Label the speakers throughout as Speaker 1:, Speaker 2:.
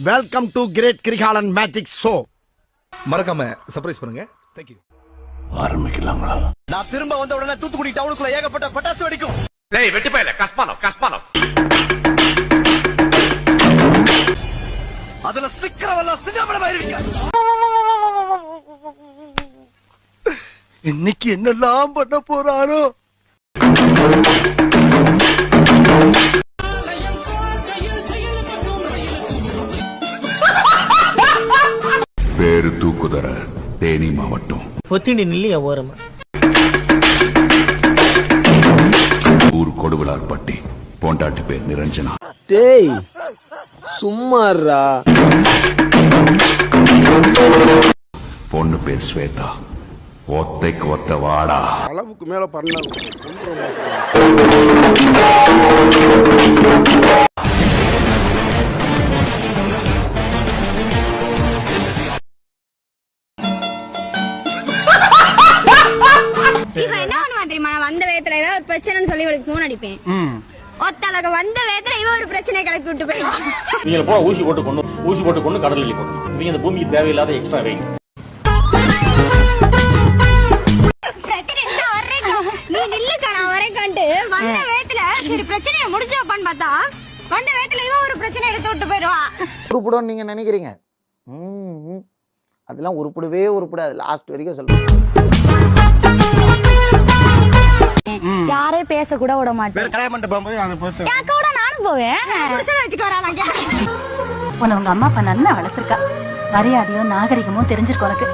Speaker 1: Welcome to great Kirikalan magic show.
Speaker 2: மறக்காம surprise பண்ணுங்க. Thank you.
Speaker 1: ஆரம்பிக்கலாங்களா?
Speaker 3: நான் திரும்ப வந்த உடனே தூத்துக்குடி டவுனுக்குள்ள ஏகப்பட்ட பட்டாசு வெடிக்கும்.
Speaker 4: டேய் வெட்டி பயல கஸ்பானோ
Speaker 3: அதுல சிக்கரவெல்லாம் சின்னமனமாயிருவீங்க.
Speaker 1: இன்னைக்கு என்னெல்லாம் பண்ண போறாரோ?
Speaker 5: பேரு தூக்குதர தேனி மாவட்டம்
Speaker 6: பொத்திண்டி நில்லையா ஓரமா
Speaker 5: ஊர் கொடுவிலார்பட்டி பொண்டாட்டி பேர் நிரஞ்சனா.
Speaker 6: டேய் சும்மாறா.
Speaker 5: பொண்ணு பேர் ஸ்வேதா. ஒத்தைக்கு ஒத்த வாடா.
Speaker 1: அளவுக்கு மேல பண்ண
Speaker 7: இவன் என்ன பண்ணுவான் தெரியுமா? நான் வந்த வேகத்துல ஏதாவது ஒரு பிரச்சனைன்னு சொல்லி இவளுக்கு போன் அடிப்பேன். ஒத்தலக வந்த வேகத்துல இவன் ஒரு பிரச்சனையை கிளப்பி விட்டு போயிடுவான்.
Speaker 8: நீங்க போ ஊசி போட்டு கொண்டு கடலில் போடணும். இவங்க இந்த பூமிக்கு தேவையில்லாத எக்ஸ்ட்ரா வெயிட்.
Speaker 7: நீ நில்லுக்கா நான் வரேன்ட்டு வந்த வேகத்துல சரி பிரச்சனையை முடிச்சு வைப்பான்னு பார்த்தா வந்த வேகத்துல இவன் ஒரு பிரச்சனை எடுத்து விட்டு போயிடுவா.
Speaker 6: உருப்படும் நீங்க நினைக்கிறீங்க. அதெல்லாம் உருப்படாது. லாஸ்ட் வரைக்கும் சொல்றேன்.
Speaker 7: யாரையும் பேச கூட விட மாட்டேன். நானும் போவேன்.
Speaker 9: உங்க அம்மா அப்பா நல்லா வளர்த்திருக்கா. மரியாதையும் நாகரிகமும் தெரிஞ்சிருக்கு உனக்கு.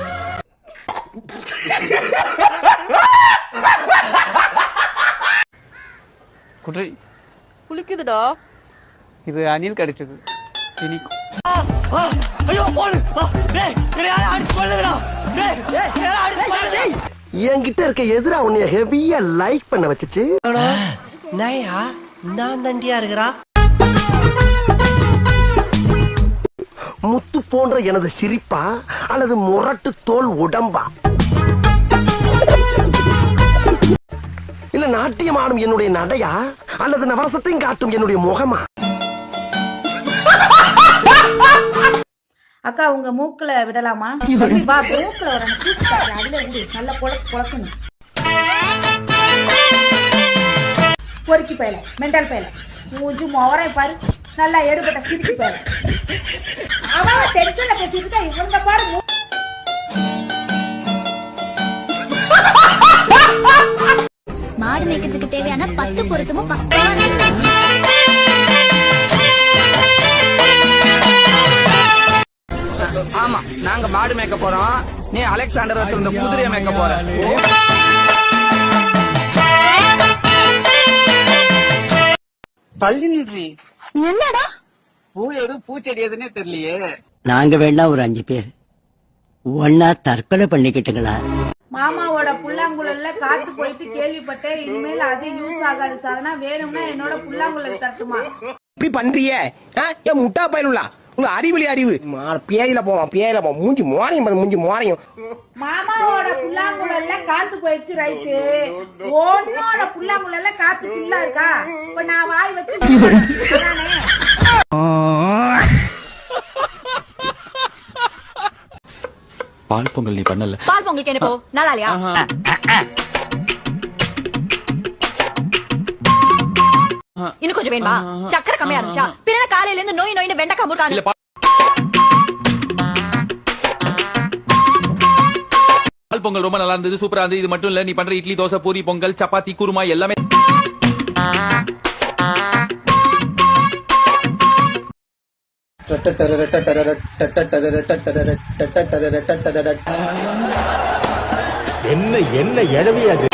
Speaker 10: குட்ரி குளிக்குதுடா. இது அணில் கடிச்சது.
Speaker 6: என்கிட்ட இருக்க எதிரா உன்னைய ஹெவியா லைக் பண்ண வச்சுச்சு.
Speaker 10: நான் தண்டியா இருக்கிறா.
Speaker 6: முத்து போன்ற எனது சிரிப்பா அல்லது முரட்டு தோல் உடம்பா இல்ல நாட்டியம் ஆடும் என்னுடைய நடையா அல்லது நவரசத்தையும் காட்டும் என்னுடைய முகமா?
Speaker 9: அக்கா உங்க மூக்குல விடலாமா? மூக்குல நல்ல பொழக்கணும். பொறுக்கி பயல மெண்டல் பயல மூஞ்சு மோரை பாரு. நல்லா எடுபட்ட சிரிச்சு பயல. அவன் டென்ஷன்ல பேசிட்டு இவங்க பாரு.
Speaker 7: மாடு மேய்க்கிறதுக்கு தேவையான 10 பொருத்தமும்
Speaker 10: ஆமா நாங்க மாடு மேய்க்க போறோம். நீ அலெக்சாண்டர் வச்சிருந்த குதிரையை மேய்க்க போற. தள்ளி நின்றி
Speaker 9: என்னடா
Speaker 10: பூ எது பூச்செடி எதுன்னே தெரியலையே.
Speaker 6: நாங்க வேணா ஒரு 5 பேர் ஒன்னா தற்கொலை பண்ணிக்கிட்டுங்களா?
Speaker 9: மாமாவோட புல்லாங்குழல்ல காத்து போயிட்டு கேள்விப்பட்டேன். இனிமேல் அது யூஸ் ஆகாது சாதனா. வேணும்னா என்னோட புல்லாங்குழல் தட்டுமா?
Speaker 6: இப்படி பண்றிய என் முட்டா பயனுள்ளா உங்க அறிவு பேயில போவான் மூஞ்சி மோரையும்
Speaker 9: மாமாவோட புல்லாங்குழல்ல காத்து போயிடுச்சு. ரைட்டு. உன்னோட புல்லாங்குழல்ல காத்து ஃபுல்லா இருக்கா? இப்ப நான் வாய் வச்சு
Speaker 3: பால் பொங்கல் நீ பண்ணல.
Speaker 9: பால் பொங்கலுக்கு என்ன போ நல்லா இல்லையா? இன்னும் கொஞ்சம் வேணுமா? சக்கரை கம்மியா இருந்துச்சா? பின்ன காலையில இருந்து நோய் வெண்டைக்காய் முறுக்காது.
Speaker 3: பால் பொங்கல் ரொம்ப நல்லா இருந்தது. சூப்பரா இருந்தது. இது மட்டும் இல்ல நீ பண்ற இட்லி தோசை பூரி பொங்கல் சப்பாத்தி குருமா எல்லாமே.
Speaker 1: என்ன எழவி அது?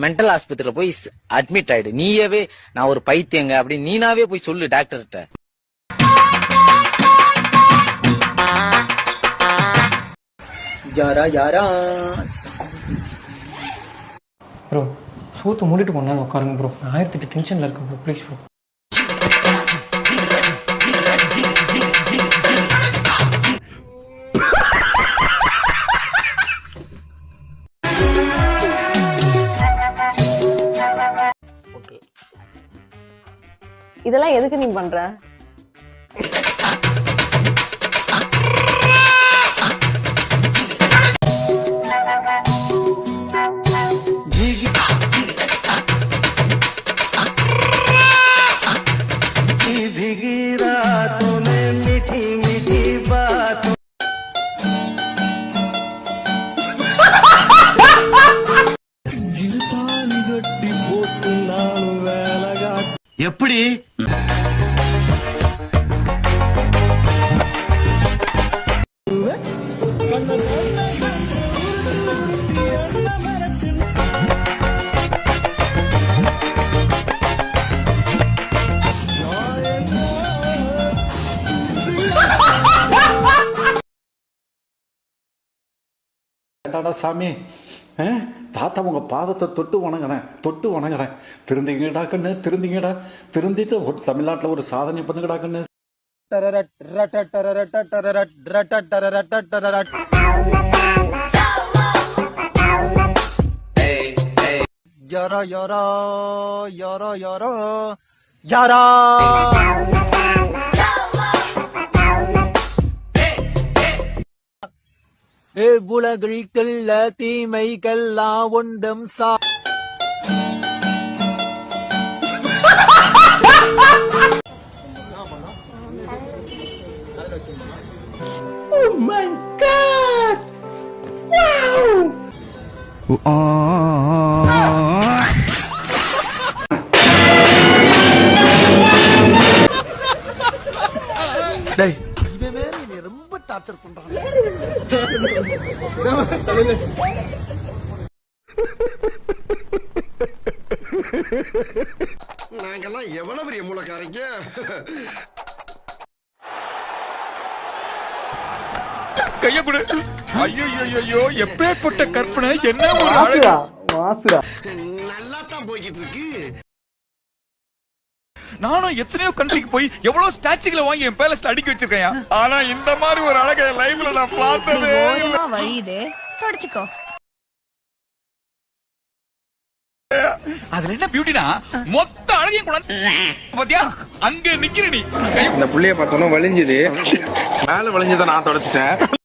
Speaker 10: மென்டல் ஆஸ்பத்திரியில போய் அட்மிட் ஆயிடு. நீயவே நான் ஒரு பைத்தியங்க அப்படி நீனாவே போய் சொல்லு டாக்டர்கிட்ட. ப்ரோ சூத்து மூடிட்டு கொஞ்ச நேரம் உட்காருங்க ப்ரோ. 1008 டென்ஷன்ல இருக்கேன் ப்ரோ. Please bro.
Speaker 7: இதெல்லாம் எதுக்கு நீ பண்ற?
Speaker 4: எப்படி
Speaker 1: சாமி தாத்தா உங்க பாதத்தை தொட்டு வணங்குறேன் திருந்திங்கடா கண்ணு திருந்திங்கடா திருந்திட்டு ஒரு தமிழ்நாட்டுல ஒரு சாதனை பண்ணுங்கடா கண்ணு.
Speaker 6: யாரா யாரா யாரா யாரா யாரா உலகிற்குள்ள தீமைகள்லாம் ஒன்றும் Oh my God!
Speaker 2: டேய் இவன் வேற என்னை ரொம்ப டார்ச்சர் பண்றான்.
Speaker 4: நாங்கெல்லாம் எவ்வளவு பெரிய மூலக்காரங்க.
Speaker 3: கைய கொடு. ஐயோ எப்பேற்பட்ட கற்பனை, என்ன ஒரு அழகு.
Speaker 4: நல்லா தான் போய்கிட்டு இருக்கு.
Speaker 3: நானும் எத்தனையோ கண்ட்ரிக்கு போய் எவ்வளவு ஸ்டாச்சுகளை வாங்கி என் பேலஸ்ல அடுக்கி வச்சிருக்கேன். ஆனா இந்த மாதிரி ஒரு அழகை லைஃப்ல நான் பார்த்ததே இல்ல.
Speaker 7: வழியுது, தொடச்சுக்கோ.
Speaker 3: அதுல என்ன பியூட்டினா மொத்த அழகையும் கூட பாத்தியா அங்க நிக்கிற நீ.
Speaker 6: இந்த புள்ளைய பார்த்தோன்னா வலிஞ்சுது.
Speaker 4: மேல விளைஞ்சதை நான் தொடச்சிட்டேன்.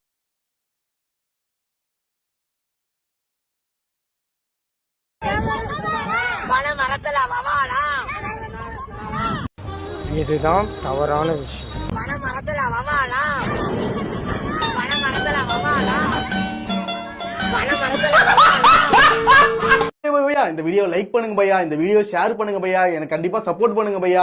Speaker 6: இதுதான் தவறான விஷயம்.
Speaker 11: இந்த வீடியோ லைக் பண்ணுங்க பையா, இந்த வீடியோ ஷேர் பண்ணுங்க பையா, எனக்கு கண்டிப்பா சப்போர்ட் பண்ணுங்க பையா.